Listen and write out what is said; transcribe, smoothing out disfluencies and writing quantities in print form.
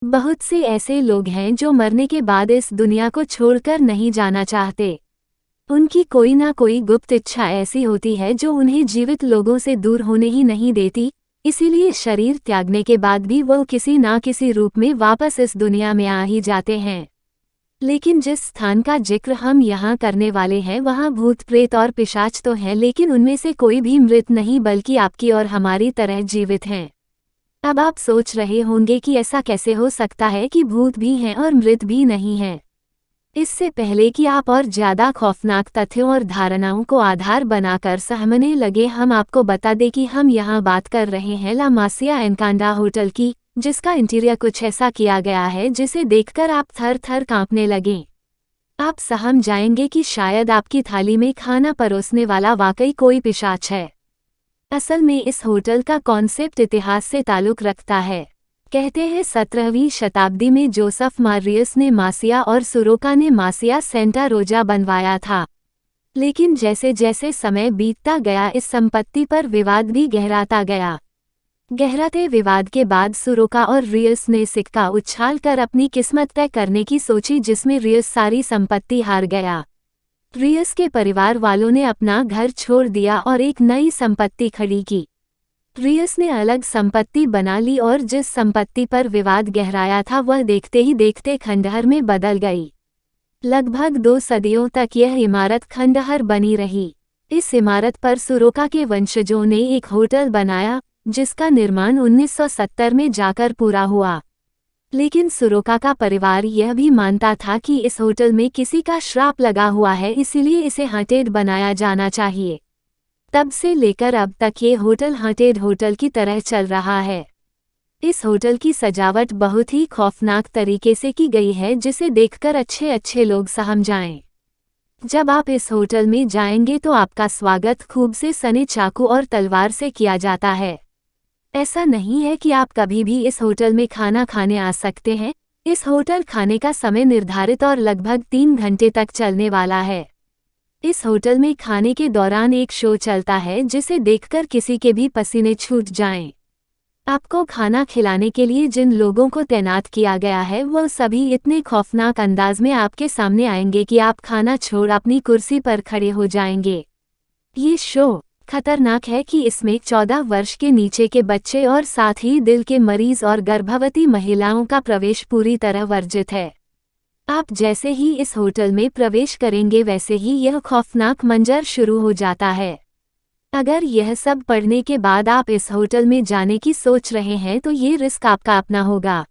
बहुत से ऐसे लोग हैं जो मरने के बाद इस दुनिया को छोड़कर नहीं जाना चाहते। उनकी कोई ना कोई गुप्त इच्छा ऐसी होती है जो उन्हें जीवित लोगों से दूर होने ही नहीं देती, इसीलिए शरीर त्यागने के बाद भी वो किसी ना किसी रूप में वापस इस दुनिया में आ ही जाते हैं। लेकिन जिस स्थान का जिक्र हम यहाँ करने वाले हैं वहाँ भूत प्रेत और पिशाच तो हैं, लेकिन उनमें से कोई भी मृत नहीं बल्कि आपकी और हमारी तरह जीवित हैं। अब आप सोच रहे होंगे कि ऐसा कैसे हो सकता है कि भूत भी हैं और मृत भी नहीं हैं। इससे पहले कि आप और ज़्यादा खौफनाक तथ्यों और धारणाओं को आधार बनाकर सहमने लगे, हम आपको बता दें कि हम यहाँ बात कर रहे हैं ला मासिया एनकांडा होटल की, जिसका इंटीरियर कुछ ऐसा किया गया है जिसे देखकर आप थर थर कांपने लगें। आप सहम जाएंगे कि शायद आपकी थाली में खाना परोसने वाला वाकई कोई पिशाच है। असल में इस होटल का कॉन्सेप्ट इतिहास से ताल्लुक़ रखता है। कहते हैं 17वीं शताब्दी में जोसेफ मारियस ने मासिया और सुरोका ने मासिया सेंटा रोजा बनवाया था। लेकिन जैसे जैसे समय बीतता गया इस संपत्ति पर विवाद भी गहराता गया। गहराते विवाद के बाद सुरोका और रियस ने सिक्का उछाल कर अपनी किस्मत तय करने की सोची, जिसमें रियस सारी संपत्ति हार गया। रियस के परिवार वालों ने अपना घर छोड़ दिया और एक नई संपत्ति खड़ी की। रियस ने अलग संपत्ति बना ली और जिस संपत्ति पर विवाद गहराया था वह देखते ही देखते खंडहर में बदल गई। लगभग 2 सदियों तक यह इमारत खंडहर बनी रही। इस इमारत पर सुरोका के वंशजों ने एक होटल बनाया, जिसका निर्माण 1970 में जाकर पूरा हुआ। लेकिन सुरोका का परिवार यह भी मानता था कि इस होटल में किसी का श्राप लगा हुआ है, इसीलिए इसे हॉन्टेड बनाया जाना चाहिए। तब से लेकर अब तक ये होटल हॉन्टेड होटल की तरह चल रहा है। इस होटल की सजावट बहुत ही खौफनाक तरीके से की गई है, जिसे देखकर अच्छे अच्छे लोग सहम जाएं। जब आप इस होटल में जाएंगे तो आपका स्वागत खूब से सने चाकू और तलवार से किया जाता है। ऐसा नहीं है कि आप कभी भी इस होटल में खाना खाने आ सकते हैं। इस होटल खाने का समय निर्धारित और लगभग 3 घंटे तक चलने वाला है। इस होटल में खाने के दौरान एक शो चलता है जिसे देखकर किसी के भी पसीने छूट जाएं। आपको खाना खिलाने के लिए जिन लोगों को तैनात किया गया है वह सभी इतने खौफनाक अंदाज में आपके सामने आएंगे कि आप खाना छोड़ अपनी कुर्सी पर खड़े हो जाएंगे। ये शो खतरनाक है कि इसमें 14 वर्ष के नीचे के बच्चे और साथ ही दिल के मरीज और गर्भवती महिलाओं का प्रवेश पूरी तरह वर्जित है। आप जैसे ही इस होटल में प्रवेश करेंगे वैसे ही यह खौफनाक मंजर शुरू हो जाता है। अगर यह सब पढ़ने के बाद आप इस होटल में जाने की सोच रहे हैं तो ये रिस्क आपका अपना होगा।